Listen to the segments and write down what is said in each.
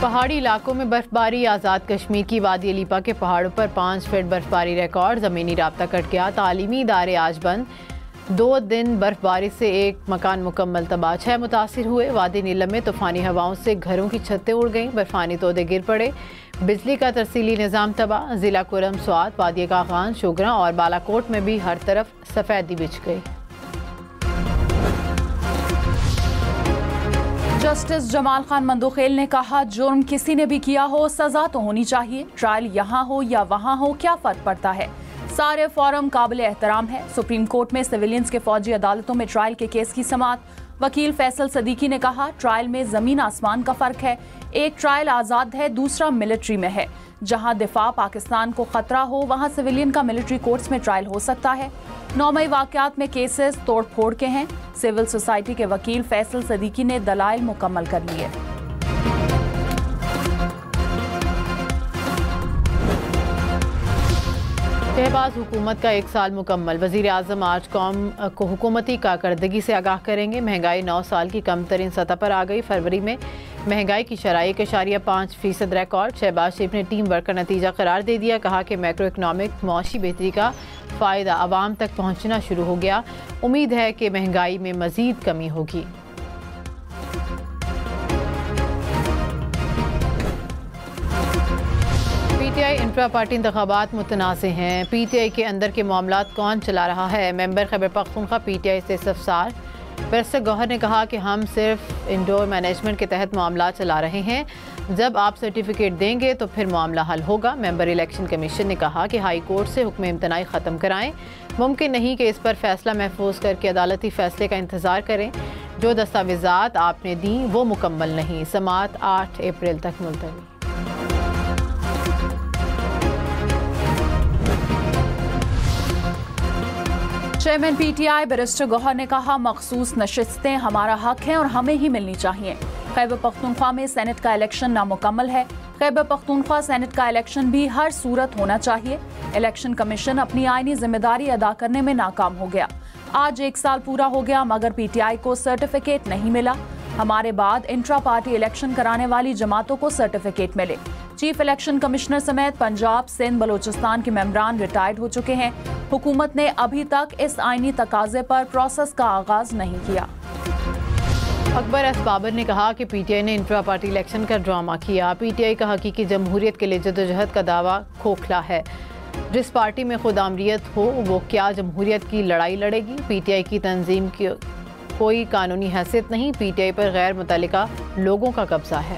पहाड़ी इलाकों में बर्फबारी। आज़ाद कश्मीर की वादी अलीपा के पहाड़ों पर 5 फीट बर्फबारी रिकॉर्ड। ज़मीनी राब्ता कट गया। तालीमी इदारे आज बंद। 2 दिन बर्फबारी से एक मकान मुकम्मल तबाह, 6 मुतासिर हुए। वादी नीलम में तूफानी हवाओं से घरों की छतें उड़ गईं। बर्फानी तोदे गिर पड़े। बिजली का तरसीली निज़ाम तबाह। ज़िला कुरम, स्वात, वादी कागान, शुगरा और बालाकोट में भी हर तरफ सफ़ेदी बिछ गई। जस्टिस जमाल खान मंदोखेल ने कहा, जुर्म किसी ने भी किया हो सजा तो होनी चाहिए। ट्रायल यहाँ हो या वहाँ हो, क्या फर्क पड़ता है। सारे फॉरम काबिल एहतराम है। सुप्रीम कोर्ट में सिविलियंस के फौजी अदालतों में ट्रायल के केस की समाअत। वकील फैसल सदीकी ने कहा, ट्रायल में जमीन आसमान का फर्क है। एक ट्रायल आज़ाद है, दूसरा मिलिट्री में है। जहां दिफा पाकिस्तान को खतरा हो वहां सिविलियन का मिलिट्री कोर्ट्स में ट्रायल हो सकता है। 9 मई वाकयात में केसेस तोड़ फोड़ के हैं। सिविल सोसाइटी के वकील फैसल सदीकी ने दलाइल मुकम्मल कर लिए। शहबाज हुकूमत का 1 साल मुकम्मल। वज़ीर आज़म आज कौम को हुकूमती कारकर्दगी से आगाह करेंगे। महंगाई 9 साल की कम तरीन सतह पर आ गई। फरवरी में महंगाई की शरह 1.5% रिकॉर्ड। शहबाज शरीफ ने टीम वर्क का नतीजा करार दे दिया। कहा कि मैक्रो इकनॉमिक मौशी बेहतरी का फ़ायदा आवाम तक पहुँचना शुरू हो गया। उम्मीद है कि महंगाई में मज़ीद कमी होगी। पीटीआई इंट्रा पार्टी इंतखाबात मुतनाज़ हैं। पीटीआई के अंदर के मामलात कौन चला रहा है। मेंबर खैबर पख्तूनख्वा पीटीआई से इस्तफसार। बैरिस्टर गौहर ने कहा कि हम सिर्फ इंडोर मैनेजमेंट के तहत मामला चला रहे हैं। जब आप सर्टिफिकेट देंगे तो फिर मामला हल होगा। मेंबर इलेक्शन कमीशन ने कहा कि हाई कोर्ट से हुक्म इम्तनाई ख़त्म कराएं। मुमकिन नहीं कि इस पर फैसला महफूज करके अदालती फैसले का इंतज़ार करें। जो दस्तावेज़ात आपने दी वो मुकम्मल नहीं। समाअत 8 अप्रैल तक मुलतवी। चेयरमैन पीटीआई बैरिस्टर गौहर ने कहा, मखसूस नशिस्तें हमारा हक हैं और हमें ही मिलनी चाहिए। खैबर पख्तूनख्वा में सेनेट का इलेक्शन नामुकम्मल है। खैबर पख्तूनख्वा सेनेट का इलेक्शन भी हर सूरत होना चाहिए। इलेक्शन कमीशन अपनी आईनी जिम्मेदारी अदा करने में नाकाम हो गया। आज 1 साल पूरा हो गया मगर पीटीआई को सर्टिफिकेट नहीं मिला। हमारे बाद इंट्रा पार्टी इलेक्शन कराने वाली जमातों को सर्टिफिकेट मिले। चीफ इलेक्शन कमिश्नर समेत पंजाब, सिंध, बलोचिस्तान के मेंबरान रिटायर्ड हो चुके हैं। हुकूमत ने अभी तक इस आईनी तकाजे पर प्रोसेस का आगाज नहीं किया। अकबर एस बाबर ने कहा कि पीटीआई ने इंट्रा पार्टी इलेक्शन का ड्रामा किया। पीटीआई का हकीकी जमहूरियत के लिए जदोजहद का दावा खोखला है। जिस पार्टी में खुद आमरीत हो वो क्या जमहूरियत की लड़ाई लड़ेगी। पीटीआई की तंजीम की कोई कानूनी हैसियत नहीं। पीटीआई पर गैर मुतल्लिका लोगों का कब्जा है।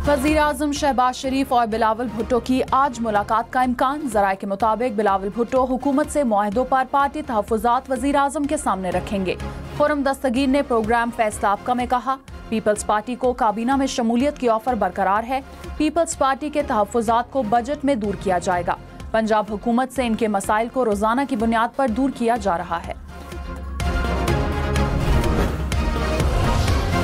वज़ीर आज़म शहबाज शरीफ और बिलावल भुट्टो की आज मुलाकात का इम्कान। ज़राए के मुताबिक बिलावल भुट्टो हुकूमत से मुआहदों पर पार्टी तहफ़्फ़ुज़ात वज़ीर आज़म के सामने रखेंगे। खुर्रम दस्तगीर ने प्रोग्राम फैसला आपका में कहा, पीपल्स पार्टी को काबीना में शमूलियत की ऑफर बरकरार है। पीपल्स पार्टी के तहफ़्फ़ुज़ात को बजट में दूर किया जाएगा। पंजाब हुकूमत से इनके मसाइल को रोजाना की बुनियाद पर दूर किया जा रहा है।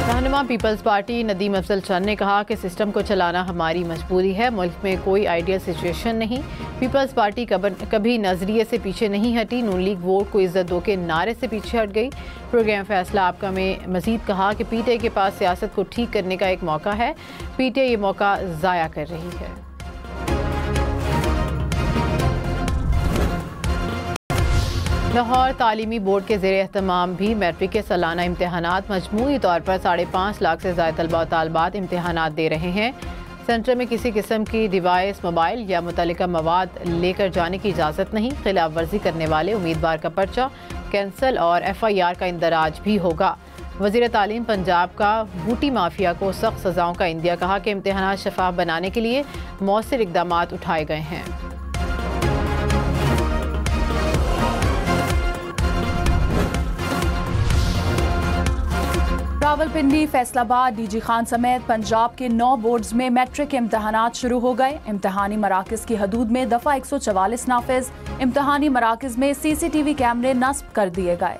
रहनुमा पीपल्स पार्टी नदीम अफजल चंद ने कहा कि सिस्टम को चलाना हमारी मजबूरी है। मुल्क में कोई आइडियल सिचुएशन नहीं। पीपल्स पार्टी कभी नजरिए से पीछे नहीं हटी। नून लीग वोट को इज्जत दो के नारे से पीछे हट गई। प्रोग्राम फैसला आपका में मजीद कहा कि पीटीआई के पास सियासत को ठीक करने का एक मौका है। पीटीआई ये मौका ज़ाया कर रही है। लाहौर तालीमी बोर्ड के ज़ेर एहतमाम भी मैट्रिक के सालाना इम्तहानात मजमूई तौर पर 5.5 लाख से ज़्यादा तलबा और तालबात इम्तहानात दे रहे हैं। सेंटर में किसी किस्म की डिवाइस, मोबाइल या मुतल्लिका मवाद लेकर जाने की इजाज़त नहीं। खिलाफ वर्जी करने वाले उम्मीदवार का पर्चा कैंसल और FIR का इंदराज भी होगा। वज़ीर तालीम पंजाब का बूटी माफिया को सख्त सज़ाओं का इंदिया। कहा कि इम्तहानात शफाफ बनाने के लिए मौसर इक़दामात उठाए गए हैं। रावलपिंडी, फैसलाबाद, DG खान समेत पंजाब के 9 बोर्ड्स में मैट्रिक इम्तहानात शुरू हो गए। इम्तहानी मराकज़ की हदूद में दफ़ा 144 नाफिज। इम्तहानी मराकज़ में CCTV कैमरे नस्ब कर दिए गए।